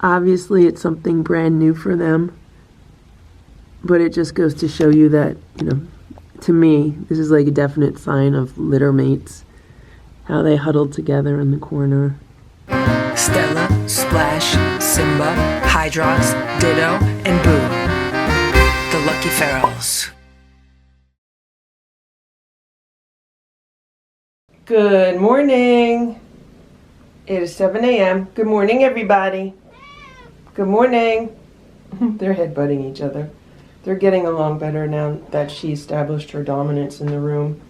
Obviously, it's something brand new for them, but it just goes to show you that, you know, to me, this is like a definite sign of litter mates, how they huddled together in the corner. Stella, Splash, Simba, Hydrox, Ditto, and Boo. The Lucky Ferals. Good morning. It is 7 a.m. Good morning, everybody. Good morning. They're headbutting each other. They're getting along better now that she established her dominance in the room.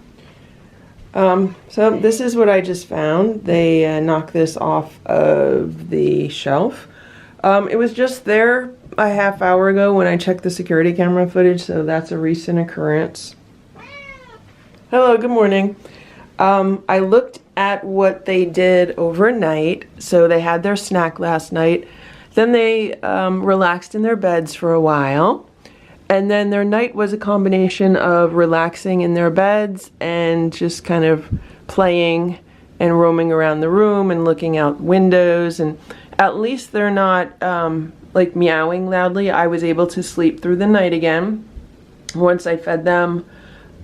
So this is what I just found. They knocked this off of the shelf. It was just there a half hour ago when I checked the security camera footage, so that's a recent occurrence. Hello, good morning. I looked at what they did overnight. So they had their snack last night. Then they relaxed in their beds for a while. And then their night was a combination of relaxing in their beds and just kind of playing and roaming around the room and looking out windows. And at least they're not like meowing loudly. I was able to sleep through the night again once I fed them.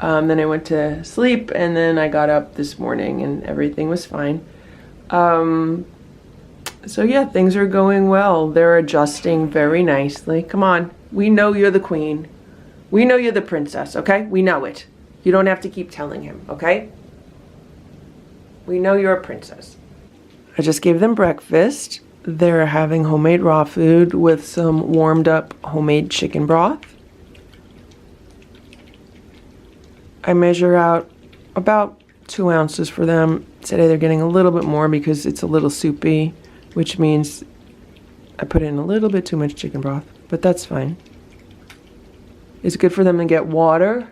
Then I went to sleep, and then I got up this morning and everything was fine. So yeah, things are going well. They're adjusting very nicely. Come on, we know you're the queen. We know you're the princess, okay? We know it. You don't have to keep telling him, okay? We know you're a princess. I just gave them breakfast. They're having homemade raw food with some warmed up homemade chicken broth. I measure out about 2 ounces for them. Today they're getting a little bit more because it's a little soupy, which means I put in a little bit too much chicken broth, but that's fine. It's good for them to get water.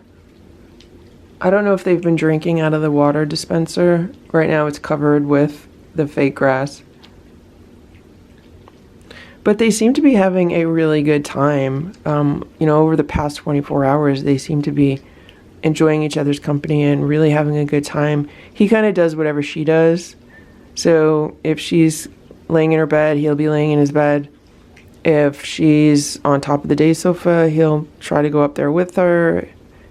I don't know if they've been drinking out of the water dispenser. Right now it's covered with the fake grass. But they seem to be having a really good time. You know, over the past 24 hours, they seem to be enjoying each other's company and really having a good time. He kind of does whatever she does. So if she's laying in her bed, he'll be laying in his bed. If she's on top of the day sofa, he'll try to go up there with her.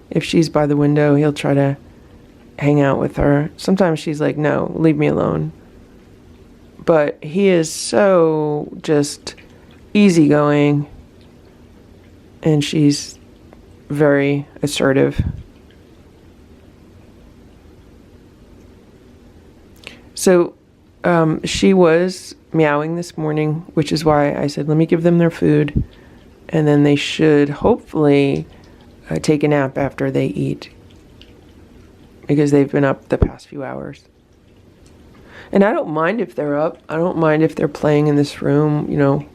If she's by the window, he'll try to hang out with her. Sometimes she's like, no, leave me alone. But he is so just easygoing, and she's very assertive. So she was meowing this morning, which is why I said, let me give them their food, and then they should hopefully take a nap after they eat, because they've been up the past few hours. And I don't mind if they're up. I don't mind if they're playing in this room, you know,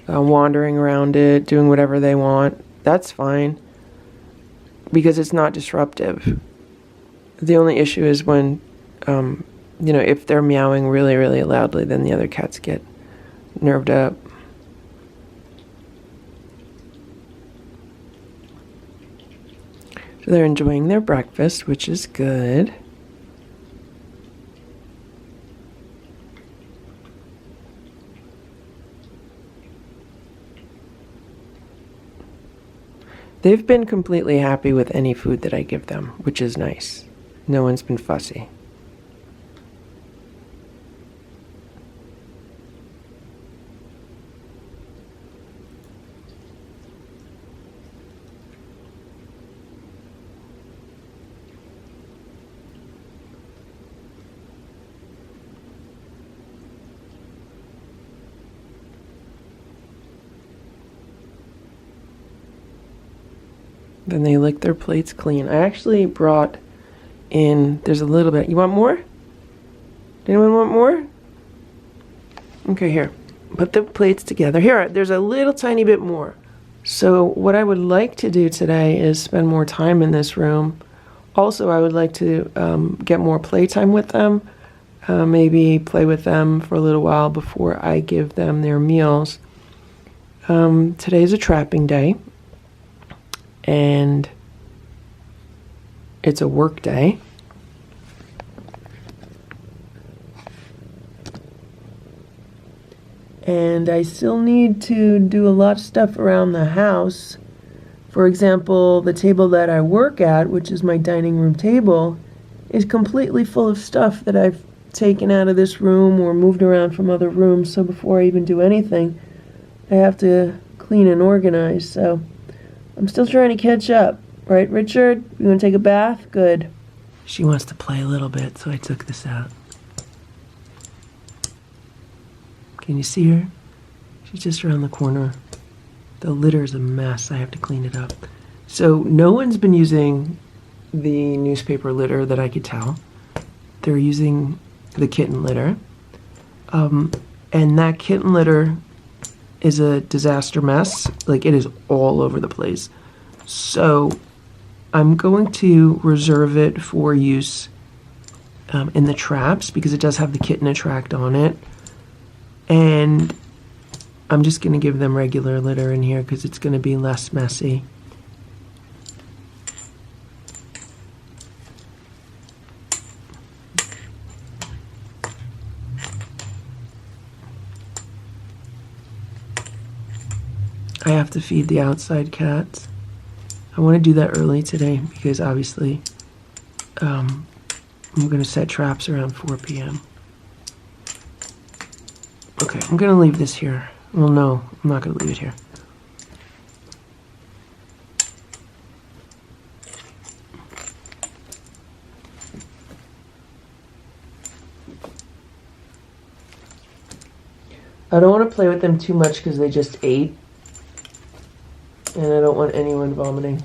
wandering around it, doing whatever they want. That's fine, because it's not disruptive. The only issue is when you know, if they're meowing really, really loudly, then the other cats get nerved up. So they're enjoying their breakfast, which is good. They've been completely happy with any food that I give them, which is nice. No one's been fussy. Then they lick their plates clean. I actually brought in, there's a little bit. You want more? Anyone want more? Okay, here. Put the plates together. Here, there's a little tiny bit more. So what I would like to do today is spend more time in this room. Also, I would like to get more playtime with them. Maybe play with them for a little while before I give them their meals. Today's a trapping day. And it's a work day. And I still need to do a lot of stuff around the house. For example, the table that I work at, which is my dining room table, is completely full of stuff that I've taken out of this room or moved around from other rooms. So before I even do anything, I have to clean and organize. So I'm still trying to catch up. Right, Richard? You want to take a bath? Good. She wants to play a little bit, so I took this out. Can you see her? She's just around the corner. The litter is a mess. I have to clean it up. So no one's been using the newspaper litter that I could tell. They're using the kitten litter. And that kitten litter is a disaster mess. Like, it is all over the place. So I'm going to reserve it for use in the traps because it does have the kitten attract on it. And I'm just going to give them regular litter in here because it's going to be less messy. I have to feed the outside cats. I want to do that early today because obviously I'm going to set traps around 4 p.m. Okay, I'm going to leave this here. Well, no, I'm not going to leave it here. I don't want to play with them too much because they just ate. And I don't want anyone vomiting.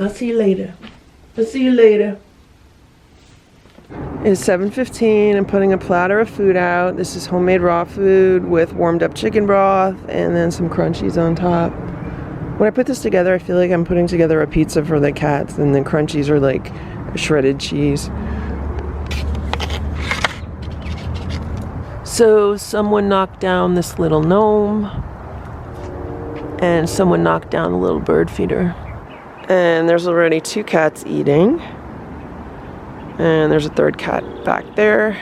I'll see you later. I'll see you later. It's 7:15. I'm putting a platter of food out. This is homemade raw food with warmed up chicken broth and then some crunchies on top. When I put this together, I feel like I'm putting together a pizza for the cats, and the crunchies are like shredded cheese. So someone knocked down this little gnome, and someone knocked down the little bird feeder. And there's already 2 cats eating. And there's a 3rd cat back there.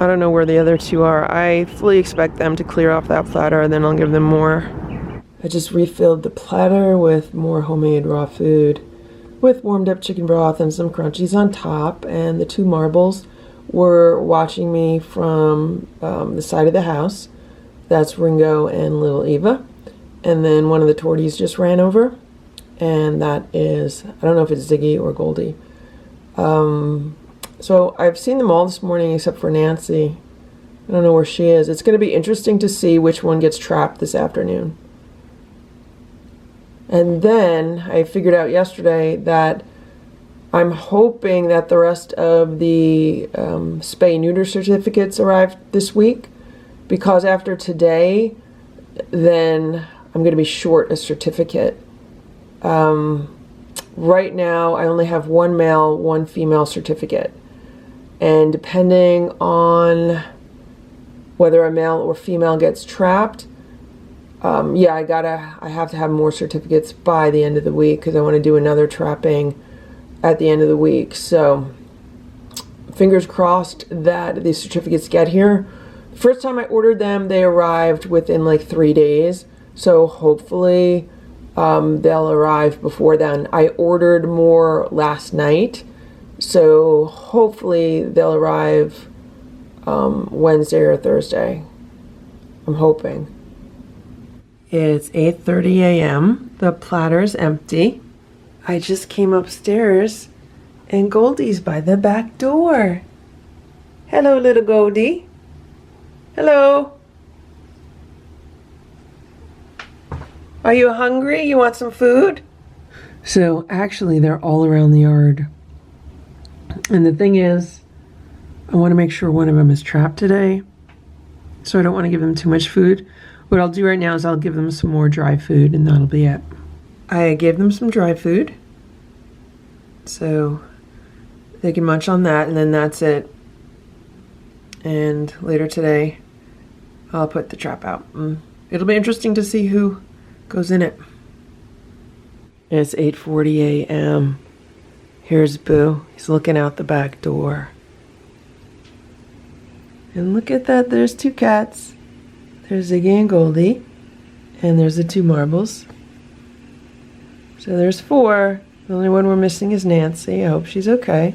I don't know where the other 2 are. I fully expect them to clear off that platter, and then I'll give them more. I just refilled the platter with more homemade raw food with warmed up chicken broth and some crunchies on top. And the 2 marbles were watching me from the side of the house. That's Ringo and little Eva. And then one of the torties just ran over, and that is, I don't know if it's Ziggy or Goldie. So I've seen them all this morning except for Nancy. I don't know where she is. It's going to be interesting to see which one gets trapped this afternoon. And then I figured out yesterday that I'm hoping that the rest of the spay-neuter certificates arrive this week, because after today, then I'm going to be short a certificate. Right now, I only have 1 male, 1 female certificate. And depending on whether a male or female gets trapped, yeah, I have to have more certificates by the end of the week because I want to do another trapping at the end of the week. So, fingers crossed that these certificates get here. The first time I ordered them, they arrived within like 3 days. So hopefully they'll arrive before then. I ordered more last night, so hopefully they'll arrive Wednesday or Thursday. I'm hoping. It's 8:30 a.m. The platter's empty. I just came upstairs and Goldie's by the back door. Hello, little Goldie. Hello. Are you hungry? You want some food? So actually they're all around the yard. And the thing is, I want to make sure one of them is trapped today. so I don't want to give them too much food. What I'll do right now is I'll give them some more dry food, and that'll be it. I gave them some dry food, so they can munch on that, and then that's it. And later today, I'll put the trap out. It'll be interesting to see who goes in it. It's 8:40 a.m. Here's Boo. He's looking out the back door. And look at that, there's two cats. There's Ziggy and Goldie. And there's the two marbles. So there's four. The only one we're missing is Nancy. I hope she's okay.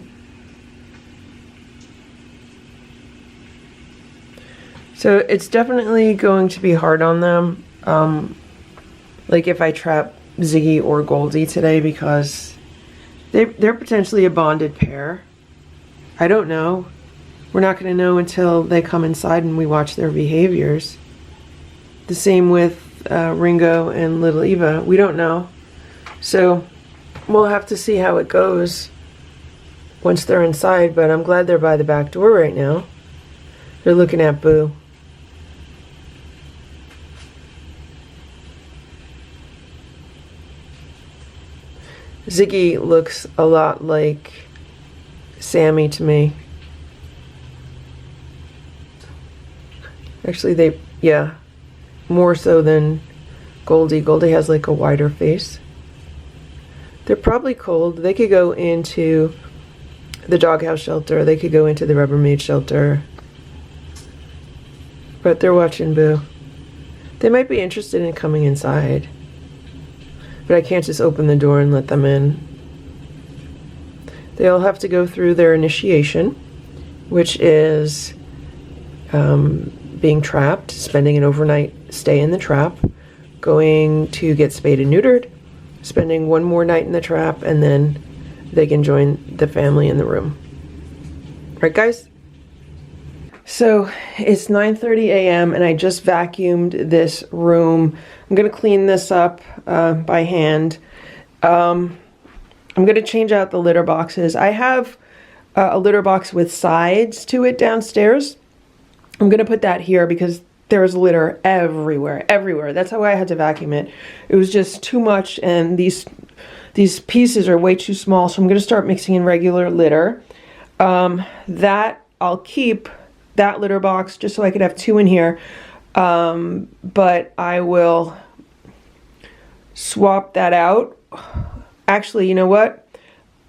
So it's definitely going to be hard on them. Like if I trap Ziggy or Goldie today, because they're potentially a bonded pair. I don't know. We're not going to know until they come inside and we watch their behaviors. The same with Ringo and little Eva. We don't know. So we'll have to see how it goes once they're inside, but I'm glad they're by the back door right now. They're looking at Boo. Ziggy looks a lot like Sammy to me. Actually, yeah, more so than Goldie. Goldie has like a wider face. They're probably cold. They could go into the doghouse shelter. They could go into the Rubbermaid shelter. But they're watching Boo. They might be interested in coming inside. But I can't just open the door and let them in. They all have to go through their initiation, which is being trapped, spending an overnight stay in the trap, going to get spayed and neutered, spending one more night in the trap, and then they can join the family in the room. Right, guys? So it's 9:30 a.m. and I just vacuumed this room. I'm going to clean this up by hand. I'm going to change out the litter boxes. I have a litter box with sides to it downstairs. I'm going to put that here because there's litter everywhere. That's how I had to vacuum it. It was just too much, and these pieces are way too small, so I'm going to start mixing in regular litter. That I'll keep, that litter box, just so I could have two in here. But I will swap that out. Actually, you know what?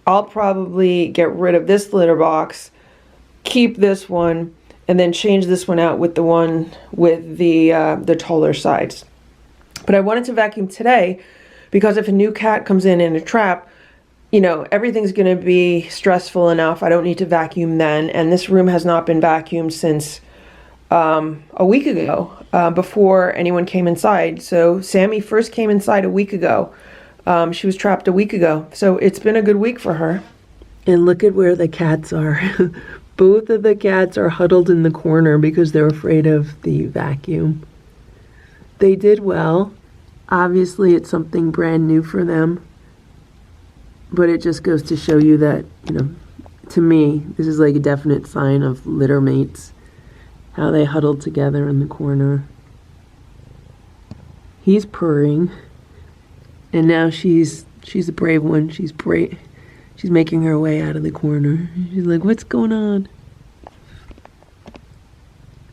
I'll probably get rid of this litter box, keep this one, and then change this one out with the one with the taller sides. But I wanted to vacuum today because if a new cat comes in a trap, you know, everything's going to be stressful enough. I don't need to vacuum then. And this room has not been vacuumed since a week ago, before anyone came inside. So Sammy first came inside a week ago. She was trapped a week ago. So it's been a good week for her. And look at where the cats are. Both of the cats are huddled in the corner because they're afraid of the vacuum. They did well. Obviously, it's something brand new for them. But it just goes to show you that, you know, to me, this is like a definite sign of litter mates. How they huddled together in the corner. He's purring. And now she's a brave one. She's making her way out of the corner. She's like, what's going on?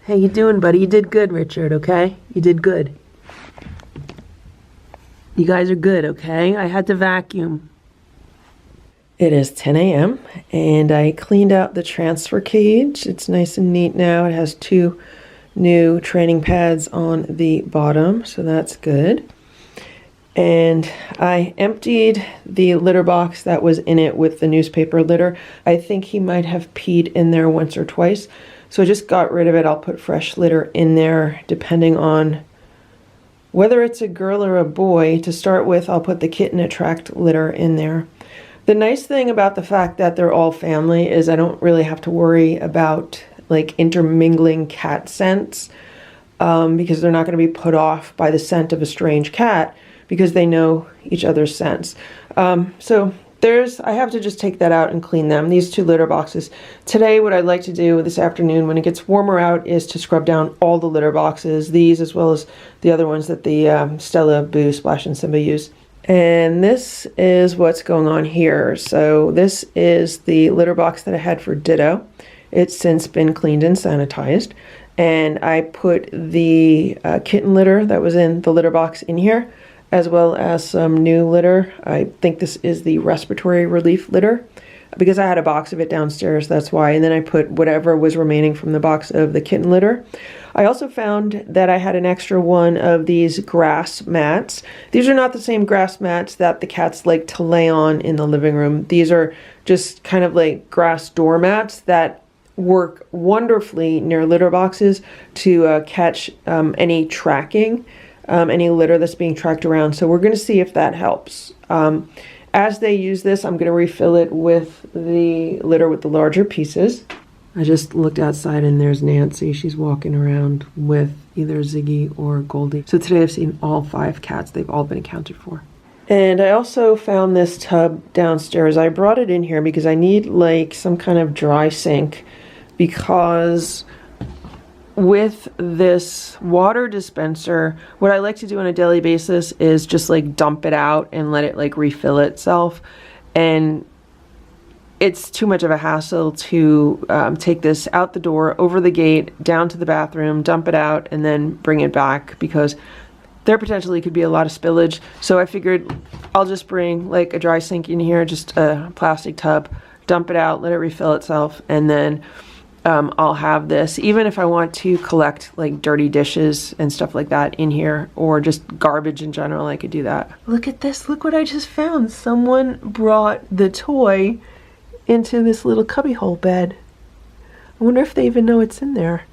How you doing, buddy? You did good, Richard, okay? You did good. You guys are good, okay? I had to vacuum. It is 10 a.m. and I cleaned out the transfer cage. It's nice and neat now. It has two new training pads on the bottom, so that's good. And I emptied the litter box that was in it with the newspaper litter. I think he might have peed in there once or twice, so I just got rid of it. I'll put fresh litter in there depending on whether it's a girl or a boy. To start with, I'll put the kitten attract litter in there. The nice thing about the fact that they're all family is I don't really have to worry about like intermingling cat scents, because they're not going to be put off by the scent of a strange cat because they know each other's scents. So I have to just take that out and clean them, these 2 litter boxes. Today, what I'd like to do this afternoon when it gets warmer out is to scrub down all the litter boxes, these as well as the other ones that the Stella, Boo, Splash and Simba use. And this is what's going on here. So this is the litter box that I had for Ditto. It's since been cleaned and sanitized. And I put the kitten litter that was in the litter box in here, as well as some new litter. I think this is the respiratory relief litter because I had a box of it downstairs, that's why. And then I put whatever was remaining from the box of the kitten litter. I also found that I had an extra one of these grass mats. These are not the same grass mats that the cats like to lay on in the living room. These are just kind of like grass doormats that work wonderfully near litter boxes to catch any tracking. Any litter that's being tracked around. So we're going to see if that helps. As they use this, I'm going to refill it with the litter with the larger pieces. I just looked outside and there's Nancy. She's walking around with either Ziggy or Goldie. So today I've seen all 5 cats. They've all been accounted for. And I also found this tub downstairs. I brought it in here because I need like some kind of dry sink, because with this water dispenser, what I like to do on a daily basis is just like dump it out and let it like refill itself. And it's too much of a hassle to take this out the door, over the gate, down to the bathroom, dump it out, and then bring it back, because there potentially could be a lot of spillage. So I figured I'll just bring like a dry sink in here, just a plastic tub, dump it out, let it refill itself, and then I'll have this, even if I want to collect like dirty dishes and stuff like that in here, or just garbage in general, I could do that. Look at this, look what I just found. Someone brought the toy into this little cubbyhole bed. I wonder if they even know it's in there.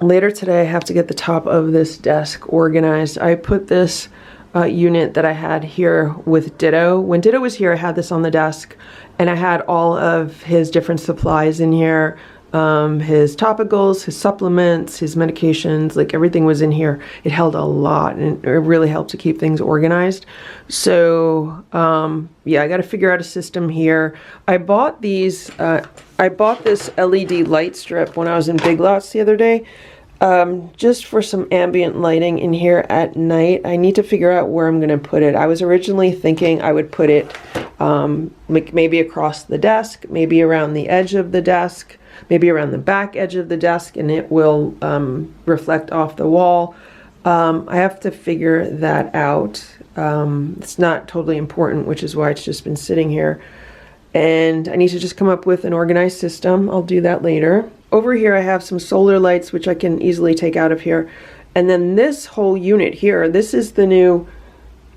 Later today, I have to get the top of this desk organized. I put this unit that I had here with Ditto. When Ditto was here, I had this on the desk, and I had all of his different supplies in here. His topicals, his supplements, his medications, like everything was in here. It held a lot, and it really helped to keep things organized. So yeah, I got to figure out a system here. I bought these, I bought this LED light strip when I was in Big Lots the other day, just for some ambient lighting in here at night. I need to figure out where I'm going to put it. I was originally thinking I would put it like maybe across the desk, maybe around the edge of the desk, maybe around the back edge of the desk, and it will reflect off the wall. I have to figure that out. It's not totally important, which is why it's just been sitting here. And I need to just come up with an organized system. I'll do that later. Over here I have some solar lights, which I can easily take out of here. And then this whole unit here, this is the new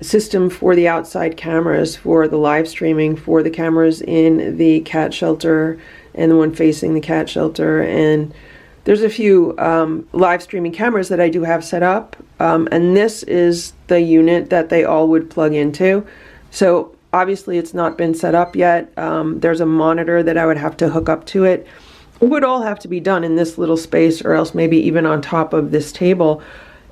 system for the outside cameras, for the live streaming, for the cameras in the cat shelter and the one facing the cat shelter. And there's a few live streaming cameras that I do have set up. And this is the unit that they all would plug into. So obviously it's not been set up yet. There's a monitor that I would have to hook up to it. It would all have to be done in this little space, or else maybe even on top of this table.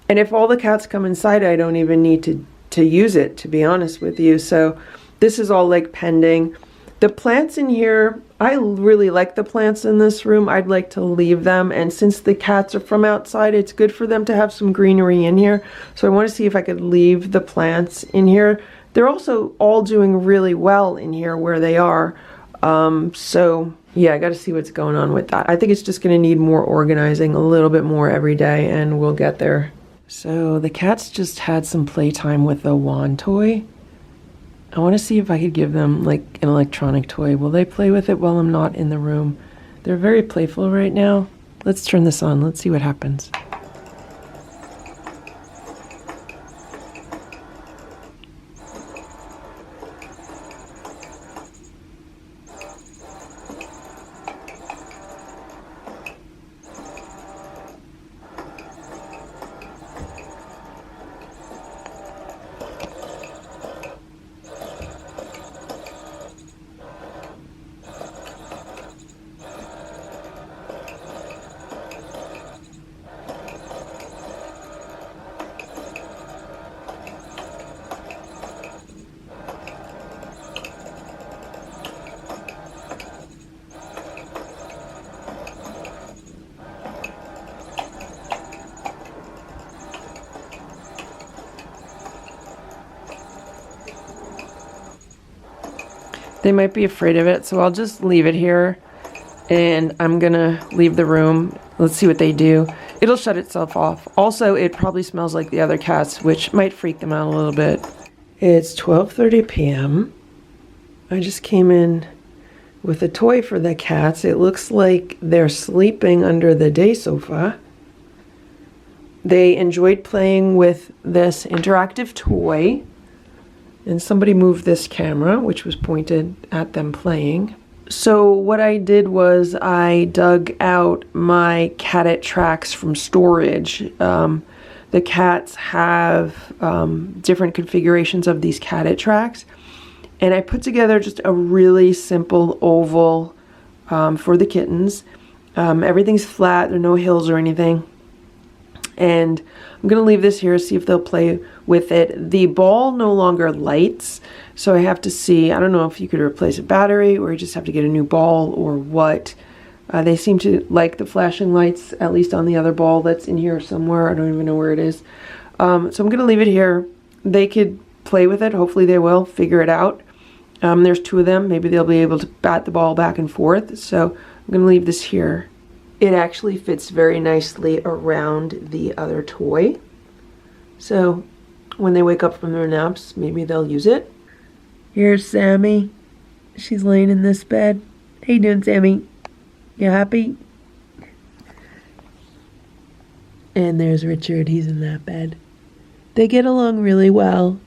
And if all the cats come inside, I don't even need to use it, to be honest with you. So this is all like pending. The plants in here, I really like the plants in this room. I'd like to leave them, and since the cats are from outside, it's good for them to have some greenery in here. So I want to see if I could leave the plants in here. They're also all doing really well in here where they are. So yeah, I got to see what's going on with that. I think it's just going to need more organizing, a little bit more every day, and we'll get there. So the cats just had some playtime with the wand toy. I want to see if I could give them like an electronic toy. Will they play with it while I'm not in the room? They're very playful right now. Let's turn this on. Let's see what happens. They might be afraid of it, so I'll just leave it here. And I'm gonna leave the room. Let's see what they do. It'll shut itself off. Also, it probably smells like the other cats, which might freak them out a little bit. It's 12:30 p.m. I just came in with a toy for the cats. It looks like they're sleeping under the day sofa. They enjoyed playing with this interactive toy. And somebody moved this camera, which was pointed at them playing. So what I did was I dug out my cat tracks from storage. The cats have different configurations of these cat tracks. And I put together just a really simple oval for the kittens. Everything's flat, there are no hills or anything. And I'm going to leave this here, see if they'll play with it. The ball no longer lights, so I have to see. I don't know if you could replace a battery or you just have to get a new ball or what. They seem to like the flashing lights, at least on the other ball that's in here somewhere. I don't even know where it is. So I'm going to leave it here. They could play with it. Hopefully they will figure it out. There's two of them. Maybe they'll be able to bat the ball back and forth. So I'm going to leave this here. It actually fits very nicely around the other toy. So when they wake up from their naps, maybe they'll use it. Here's Sammy. She's laying in this bed. How you doing, Sammy? You happy? And there's Richard. He's in that bed. They get along really well.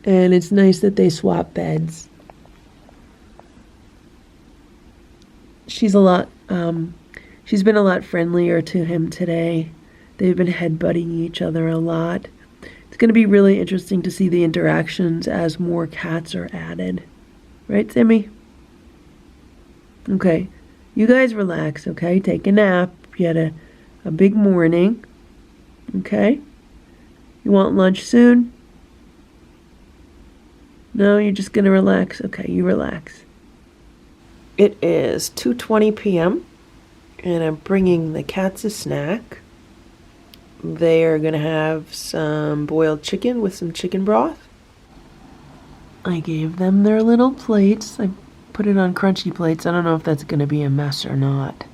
And it's nice that they swap beds. She's been a lot friendlier to him today. They've been headbutting each other a lot. It's going to be really interesting to see the interactions as more cats are added. Right, Sammy? Okay. You guys relax, okay? Take a nap. You had a big morning. Okay? You want lunch soon? No, you're just going to relax? Okay, you relax. It is 2:20 p.m. and I'm bringing the cats a snack. They are going to have some boiled chicken with some chicken broth. I gave them their little plates. I put it on crunchy plates. I don't know if that's going to be a mess or not.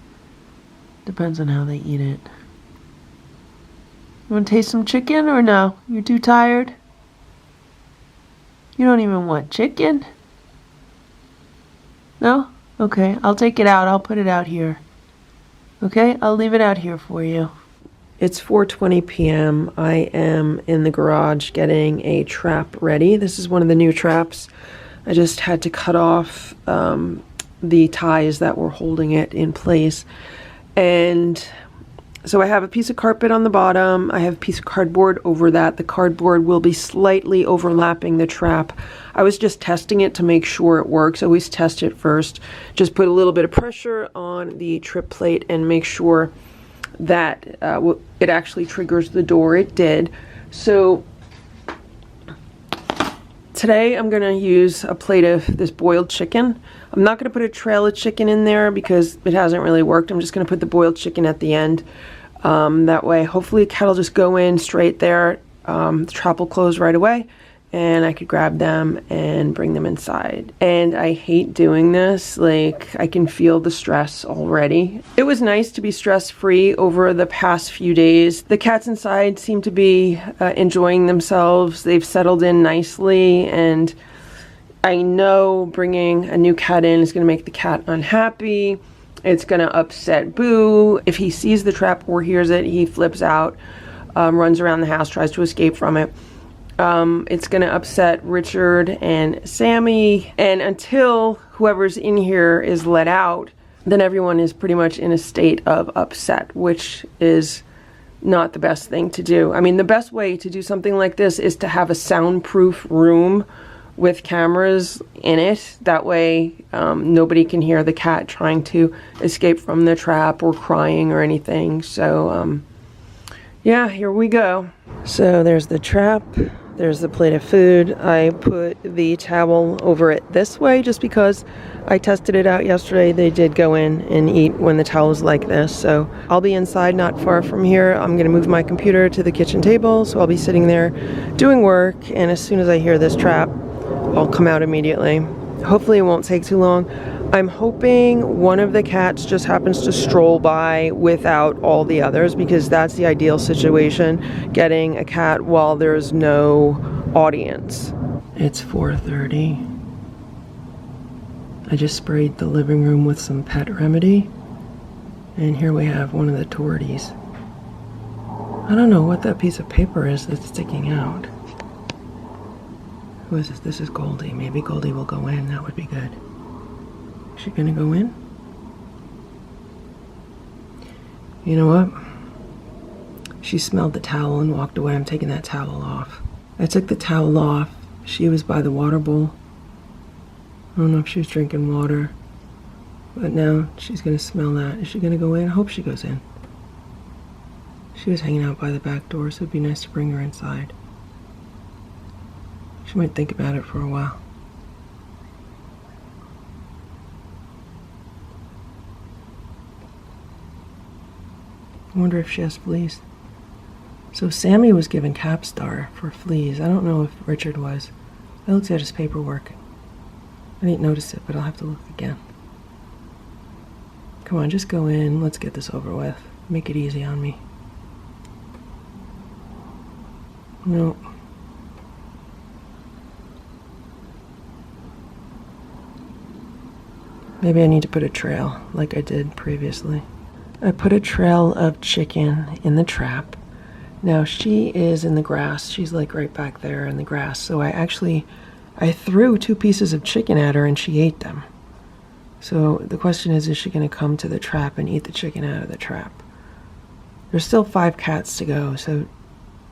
Depends on how they eat it. You want to taste some chicken or no? You're too tired? You don't even want chicken? No? Okay, I'll take it out. I'll put it out here. Okay, I'll leave it out here for you. It's 4:20 p.m. I am in the garage getting a trap ready. This is one of the new traps. I just had to cut off the ties that were holding it in place. And so I have a piece of carpet on the bottom. I have a piece of cardboard over that. The cardboard will be slightly overlapping the trap. I was just testing it to make sure it works. I always test it first. Just put a little bit of pressure on the trip plate and make sure that it actually triggers the door. It did. So today I'm going to use a plate of this boiled chicken. I'm not going to put a trail of chicken in there because it hasn't really worked. I'm just going to put the boiled chicken at the end. That way, hopefully a cat will just go in straight there. The trap will close right away and I could grab them and bring them inside. And I hate doing this. Like, I can feel the stress already. It was nice to be stress-free over the past few days. The cats inside seem to be enjoying themselves. They've settled in nicely, and I know bringing a new cat in is going to make the cat unhappy. It's going to upset Boo. If he sees the trap or hears it, he flips out, runs around the house, tries to escape from it. It's going to upset Richard and Sammy. And until whoever's in here is let out, then everyone is pretty much in a state of upset, which is not the best thing to do. I mean, the best way to do something like this is to have a soundproof room with cameras in it. That way nobody can hear the cat trying to escape from the trap or crying or anything. So yeah, here we go. So there's the trap, there's the plate of food. I put the towel over it this way just because I tested it out yesterday. They did go in and eat when the towel is like this. So I'll be inside not far from here. I'm gonna move my computer to the kitchen table, so I'll be sitting there doing work, and as soon as I hear this trap, I'll come out immediately. Hopefully it won't take too long. I'm hoping one of the cats just happens to stroll by without all the others, because that's the ideal situation, getting a cat while there's no audience. It's 4:30. I just sprayed the living room with some pet remedy, and here we have one of the torties. I don't know what that piece of paper is that's sticking out. Who is this? This is Goldie. Maybe Goldie will go in. That would be good. Is she gonna go in? You know what? She smelled the towel and walked away. I'm taking that towel off. I took the towel off. She was by the water bowl. I don't know if she was drinking water, but now she's gonna smell that. Is she gonna go in? I hope she goes in. She was hanging out by the back door, so it'd be nice to bring her inside. She might think about it for a while. I wonder if she has fleas. So Sammy was given Capstar for fleas. I don't know if Richard was. I looked at his paperwork. I didn't notice it, but I'll have to look again. Come on, just go in. Let's get this over with. Make it easy on me. No. Maybe I need to put a trail like I did previously. I put a trail of chicken in the trap. Now she is in the grass. She's like right back there in the grass. So I threw 2 pieces of chicken at her and she ate them. So the question is she going to come to the trap and eat the chicken out of the trap? There's still 5 cats to go, so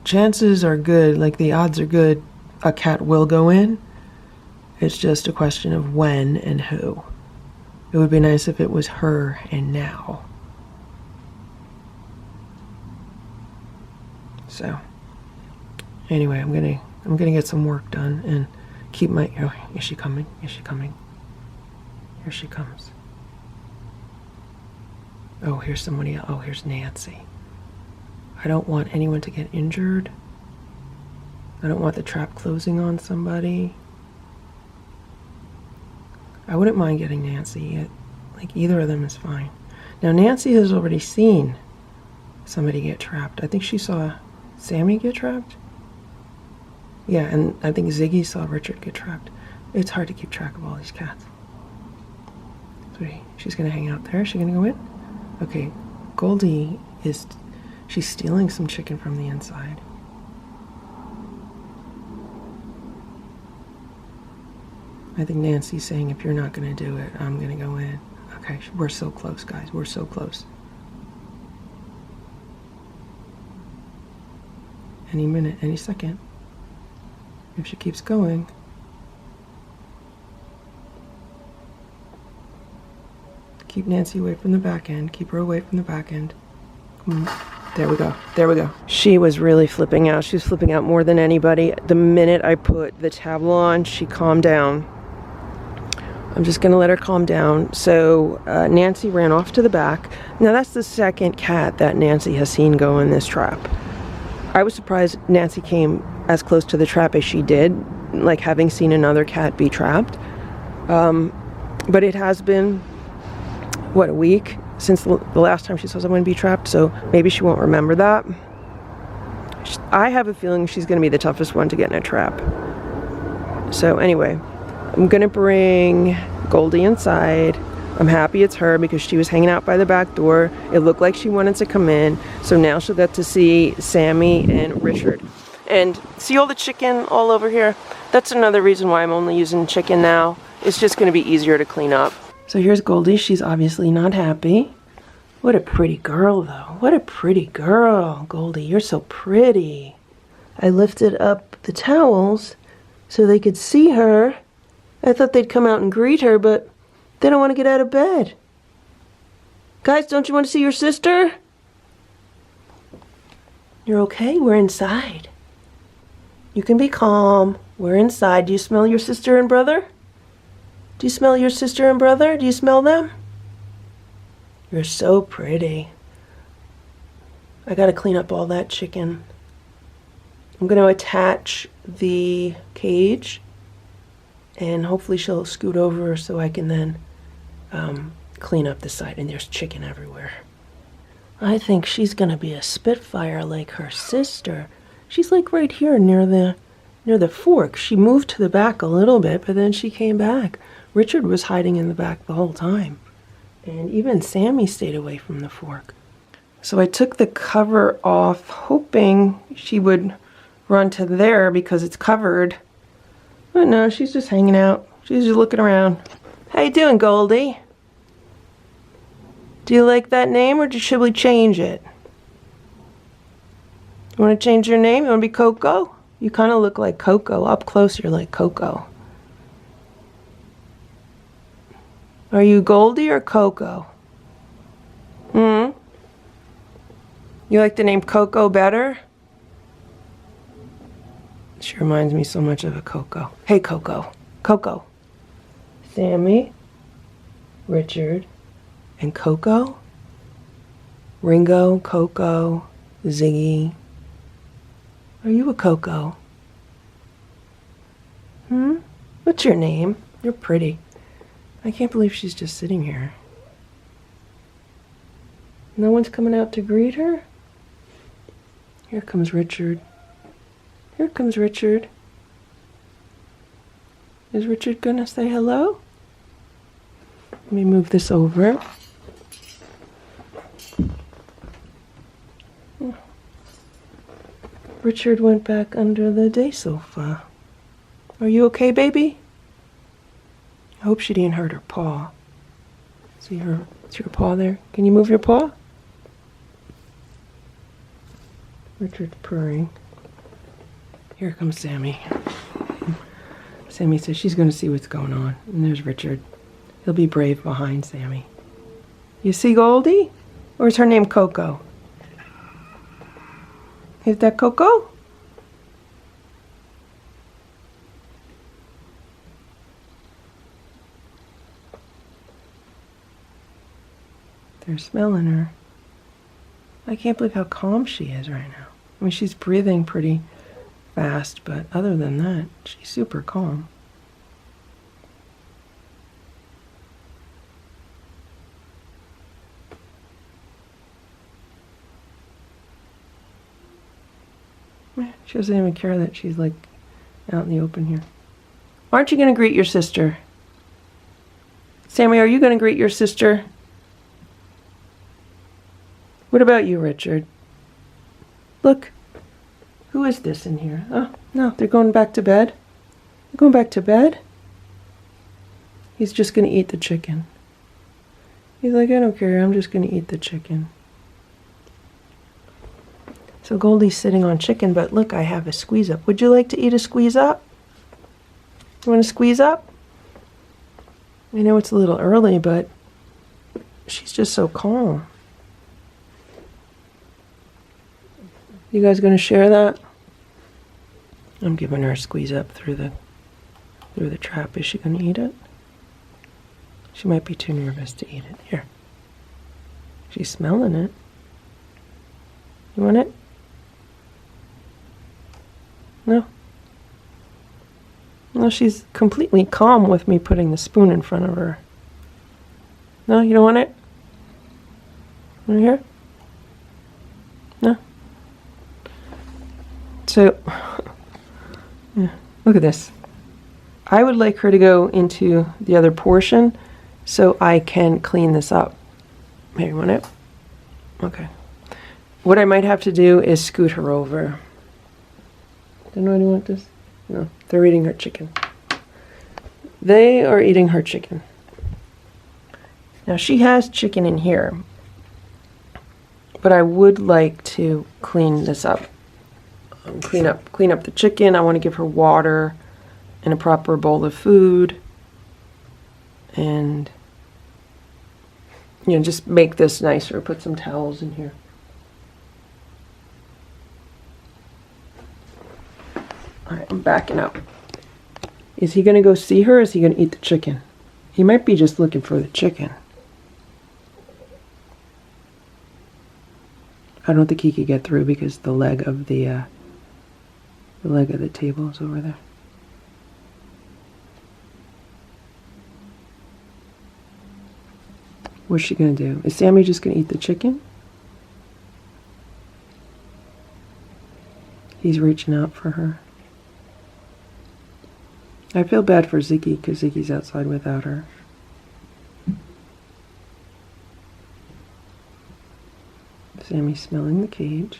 chances are good, like the odds are good, a cat will go in. It's just a question of when and who. It would be nice if it was her and now. So, anyway, I'm gonna get some work done and keep my. Oh, is she coming? Is she coming? Here she comes. Oh, here's somebody. Oh, here's Nancy. I don't want anyone to get injured. I don't want the trap closing on somebody. I wouldn't mind getting Nancy. Like either of them is fine. Now Nancy has already seen somebody get trapped. I think she saw Sammy get trapped. Yeah, and I think Ziggy saw Richard get trapped. It's hard to keep track of all these cats. So she's gonna hang out there. Is she gonna go in? Okay, Goldie is, she's stealing some chicken from the inside. I think Nancy's saying, if you're not gonna do it, I'm gonna go in. Okay, we're so close, guys. We're so close. Any minute, any second. If she keeps going. Keep Nancy away from the back end. Keep her away from the back end. Come on. There we go. There we go. She was really flipping out. She was flipping out more than anybody. The minute I put the towel on, she calmed down. I'm just gonna let her calm down. So Nancy ran off to the back. Now that's the second cat that Nancy has seen go in this trap. I was surprised Nancy came as close to the trap as she did, like having seen another cat be trapped. But it has been, what, a week since the last time she saw someone be trapped, so maybe she won't remember that. I have a feeling she's gonna be the toughest one to get in a trap. So anyway, I'm gonna bring Goldie inside. I'm happy it's her because she was hanging out by the back door. It looked like she wanted to come in. So now she'll get to see Sammy and Richard. And see all the chicken all over here? That's another reason why I'm only using chicken now. It's just gonna be easier to clean up. So here's Goldie. She's obviously not happy. What a pretty girl though. What a pretty girl. Goldie, you're so pretty. I lifted up the towels so they could see her. I thought they'd come out and greet her, but they don't want to get out of bed. Guys, don't you want to see your sister? You're okay? We're inside. You can be calm. We're inside. Do you smell your sister and brother? Do you smell your sister and brother? Do you smell them? You're so pretty. I gotta clean up all that chicken. I'm gonna attach the cage And hopefully she'll scoot over so I can then clean up the side. And there's chicken everywhere. I think she's gonna be a spitfire like her sister. She's like right here near the fork. She moved to the back a little bit, but then she came back. Richard was hiding in the back the whole time. And even Sammy stayed away from the fork. So I took the cover off, hoping she would run to there because it's covered. But no, she's just hanging out. She's just looking around. How you doing, Goldie? Do you like that name, or should we change it? You want to change your name? You want to be Coco? You kind of look like Coco. Up close, you're like Coco. Are you Goldie or Coco? Hmm? You like the name Coco better? She reminds me so much of a Coco. Hey, Coco. Coco. Sammy, Richard, and Coco? Ringo, Coco, Ziggy. Are you a Coco? Hmm? What's your name? You're pretty. I can't believe she's just sitting here. No one's coming out to greet her? Here comes Richard. Here comes Richard. Is Richard gonna say hello? Let me move this over. Richard went back under the day sofa. Are you okay, baby? I hope she didn't hurt her paw. See her, it's your paw there? Can you move your paw? Richard's purring. Here comes Sammy. Sammy says she's going to see what's going on. And there's Richard. He'll be brave behind Sammy. You see Goldie? Or is her name Coco? Is that Coco? They're smelling her. I can't believe how calm she is right now. I mean, she's breathing pretty fast, but other than that, she's super calm. She doesn't even care that she's like out in the open here. Aren't you going to greet your sister? Sammy, are you going to greet your sister? What about you, Richard? Look, who is this in here? Oh, no, they're going back to bed. They're going back to bed? He's just going to eat the chicken. He's like, I don't care, I'm just going to eat the chicken. So Goldie's sitting on chicken, but look, I have a squeeze up. Would you like to eat a squeeze up? You want to squeeze up? I know it's a little early, but she's just so calm. You guys gonna share that? I'm giving her a squeeze up through the trap. Is she gonna eat it? She might be too nervous to eat it. Here. She's smelling it. You want it? No. No, she's completely calm with me putting the spoon in front of her. No, you don't want it? Want to hear? No? So, yeah, look at this. I would like her to go into the other portion so I can clean this up. Here, you want it? Okay. What I might have to do is scoot her over. Does anybody want this? No, they're eating her chicken. They are eating her chicken. Now she has chicken in here, but I would like to clean this up. Clean up the chicken. I want to give her water and a proper bowl of food, and just make this nicer. Put some towels in here. All right, I'm backing up. Is he going to go see her, or is he going to eat the chicken? He might be just looking for the chicken. I don't think he could get through because the leg of the table is over there. What's she gonna do? Is Sammy just gonna eat the chicken? He's reaching out for her. I feel bad for Ziggy because Ziggy's outside without her. Sammy's smelling the cage.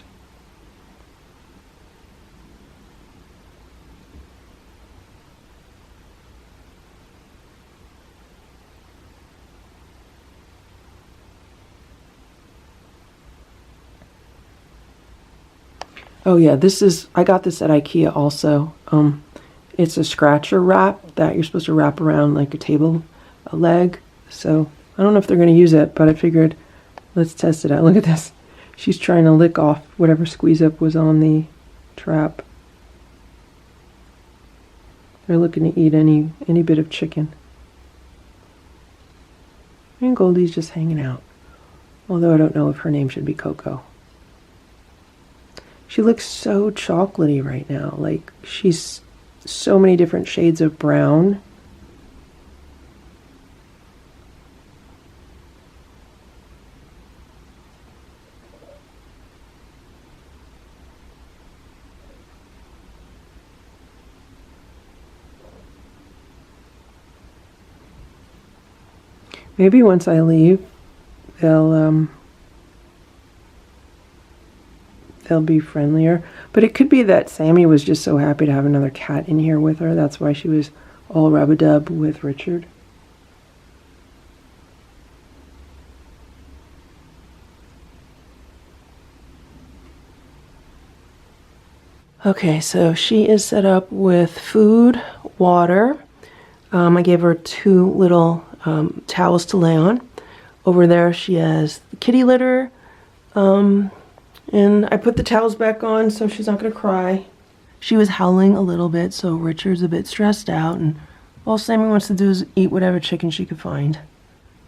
Oh yeah, I got this at IKEA also. It's a scratcher wrap that you're supposed to wrap around like a leg. So I don't know if they're going to use it, but I figured let's test it out. Look at this. She's trying to lick off whatever squeeze up was on the trap. They're looking to eat any bit of chicken. And Goldie's just hanging out. Although I don't know if her name should be Coco. She looks so chocolatey right now. Like she's so many different shades of brown. Maybe once I leave, they'll be friendlier. But it could be that Sammy was just so happy to have another cat in here with her. That's why she was all rub-a-dub with Richard. Okay, so she is set up with food, water. I gave her 2 little towels to lay on. Over there she has the kitty litter. And I put the towels back on so she's not going to cry. She was howling a little bit, so Richard's a bit stressed out, and all Sammy wants to do is eat whatever chicken she could find.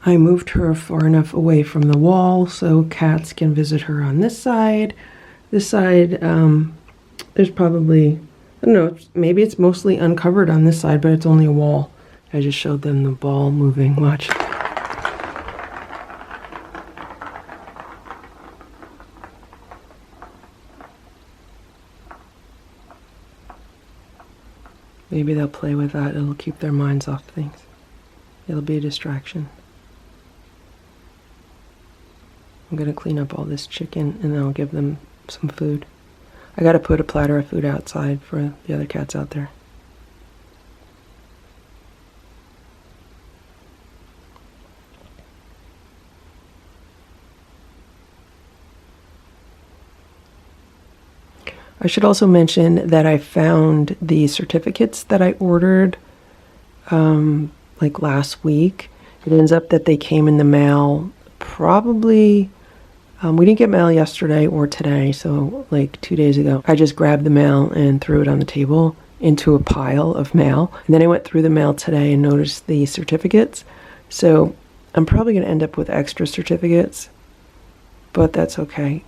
I moved her far enough away from the wall so cats can visit her on this side. This side, there's probably, I don't know, maybe it's mostly uncovered on this side, but it's only a wall. I just showed them the ball moving. Watch. Maybe they'll play with that. It'll keep their minds off things. It'll be a distraction. I'm going to clean up all this chicken and then I'll give them some food. I got to put a platter of food outside for the other cats out there. I should also mention that I found the certificates that I ordered like last week. It ends up that they came in the mail probably, we didn't get mail yesterday or today, so like 2 days ago. I just grabbed the mail and threw it on the table into a pile of mail. And then I went through the mail today and noticed the certificates. So I'm probably going to end up with extra certificates, but that's okay.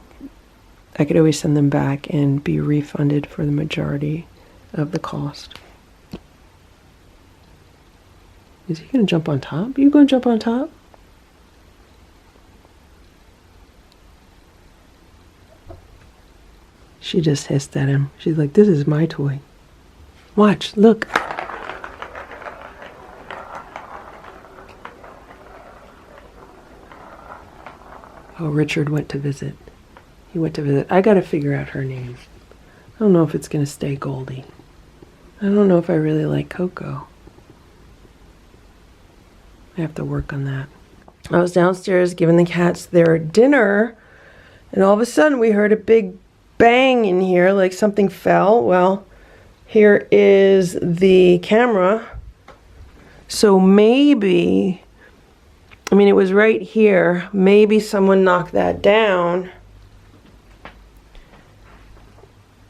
I could always send them back and be refunded for the majority of the cost. Is he going to jump on top? Are you going to jump on top? She just hissed at him. She's like, this is my toy. Watch, look. Oh, Richard went to visit. He went to visit. I got to figure out her name. I don't know if it's going to stay Goldie. I don't know if I really like Coco. I have to work on that. I was downstairs giving the cats their dinner, and all of a sudden we heard a big bang in here, like something fell. Well, here is the camera. So maybe, I mean, it was right here. Maybe someone knocked that down.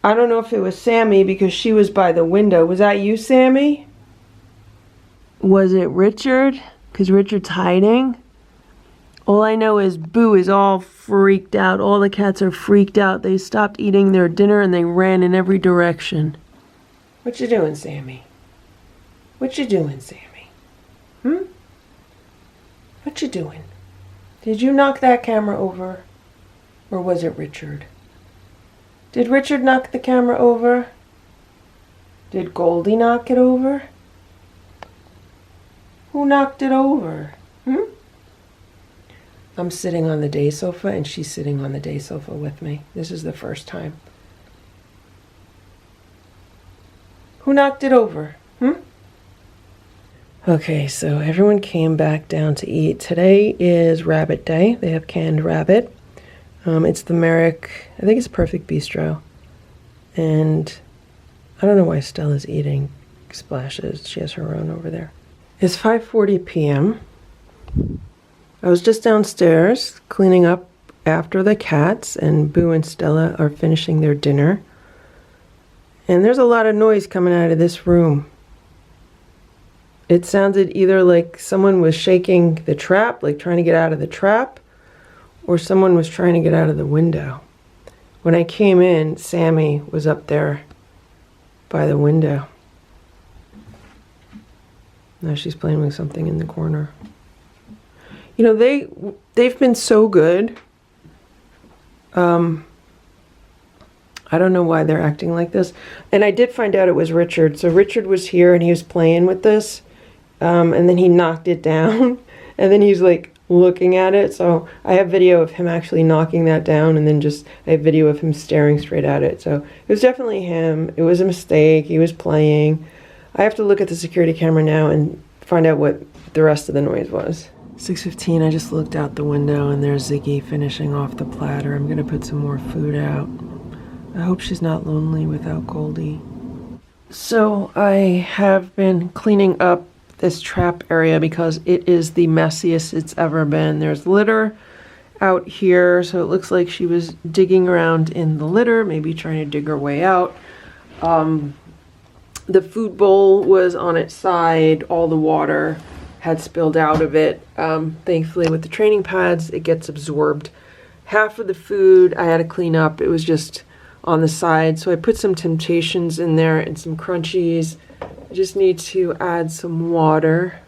I don't know if it was Sammy because she was by the window. Was that you, Sammy? Was it Richard? Because Richard's hiding. All I know is Boo is all freaked out. All the cats are freaked out. They stopped eating their dinner and they ran in every direction. What you doing, Sammy? What you doing, Sammy? What you doing? Did you knock that camera over? Or was it Richard? Did Richard knock the camera over? Did Goldie knock it over? Who knocked it over? I'm sitting on the day sofa and she's sitting on the day sofa with me. This is the first time. Who knocked it over? Okay, so everyone came back down to eat. Today is Rabbit Day. They have canned rabbit. It's the Merrick, I think it's Perfect Bistro. And I don't know why Stella's eating Splashes. She has her own over there. It's 5:40 p.m. I was just downstairs cleaning up after the cats, and Boo and Stella are finishing their dinner. And there's a lot of noise coming out of this room. It sounded either like someone was shaking the trap, like trying to get out of the trap, or someone was trying to get out of the window. When I came in, Sammy was up there by the window. Now she's playing with something in the corner. You know, they've been so good. I don't know why they're acting like this. And I did find out it was Richard. So Richard was here and he was playing with this. And then he knocked it down. And then he's like looking at it. So I have video of him actually knocking that down. And then I have video of him staring straight at it. So it was definitely him. It was a mistake. He was playing. I have to look at the security camera now and find out what the rest of the noise was. 6:15, I just looked out the window and there's Ziggy finishing off the platter. I'm gonna put some more food out. I hope she's not lonely without Goldie. So I have been cleaning up this trap area because it is the messiest it's ever been. There's litter out here, so it looks like she was digging around in the litter, maybe trying to dig her way out. The food bowl was on its side, all the water had spilled out of it. Thankfully with the training pads it gets absorbed. Half of the food I had to clean up. It was just on the side, so I put some Temptations in there and some Crunchies. I just need to add some water.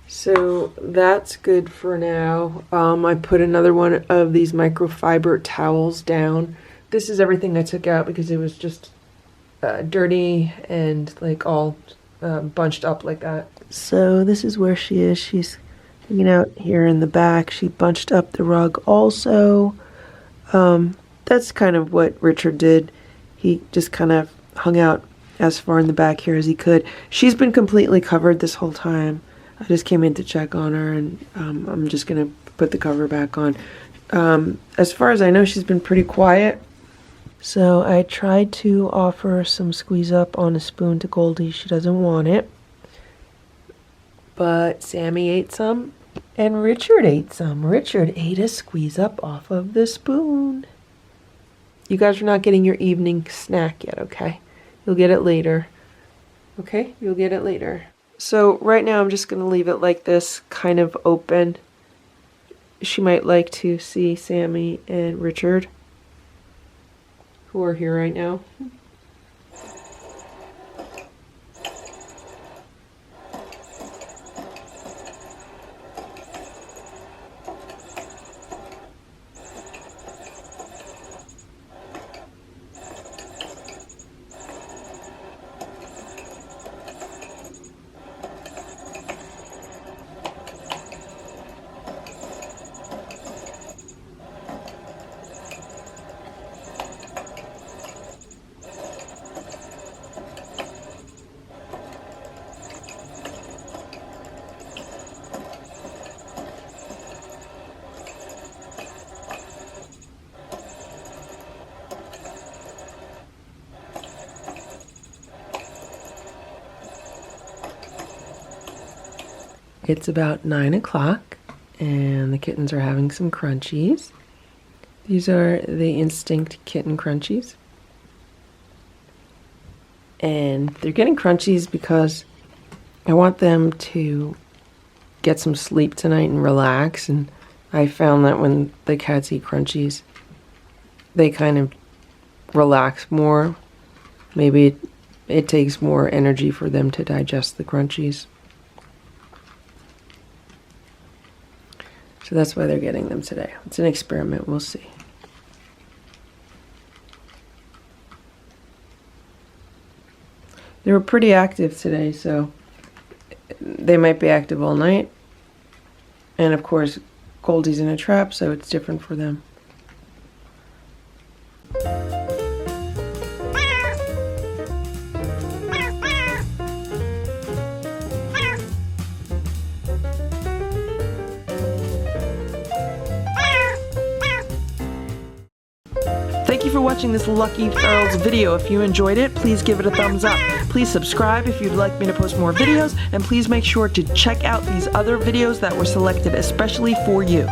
So that's good for now. I put another one of these microfiber towels down. This is everything I took out because it was just dirty and like all bunched up like that. So this is where she is. She's hanging out here in the back. She bunched up the rug also. That's kind of what Richard did. He just kind of hung out as far in the back here as he could. She's been completely covered this whole time. I just came in to check on her, and I'm just gonna put the cover back on. As far as I know, she's been pretty quiet. So I tried to offer some squeeze up on a spoon to Goldie. She doesn't want it. But Sammy ate some and Richard ate some. Richard ate a squeeze up off of the spoon. You guys are not getting your evening snack yet, okay? You'll get it later. Okay? You'll get it later. So right now I'm just going to leave it like this, kind of open. She might like to see Sammy and Richard, who are here right now. It's about 9 o'clock and the kittens are having some crunchies. These are the Instinct Kitten Crunchies. And they're getting crunchies because I want them to get some sleep tonight and relax. And I found that when the cats eat crunchies, they kind of relax more. Maybe it takes more energy for them to digest the crunchies. So that's why they're getting them today. It's an experiment, we'll see. They were pretty active today, so they might be active all night. And of course, Goldie's in a trap, so it's different for them. Thank you for watching this Lucky Ferals video. If you enjoyed it, please give it a thumbs up. Please subscribe if you'd like me to post more videos, and please make sure to check out these other videos that were selected especially for you.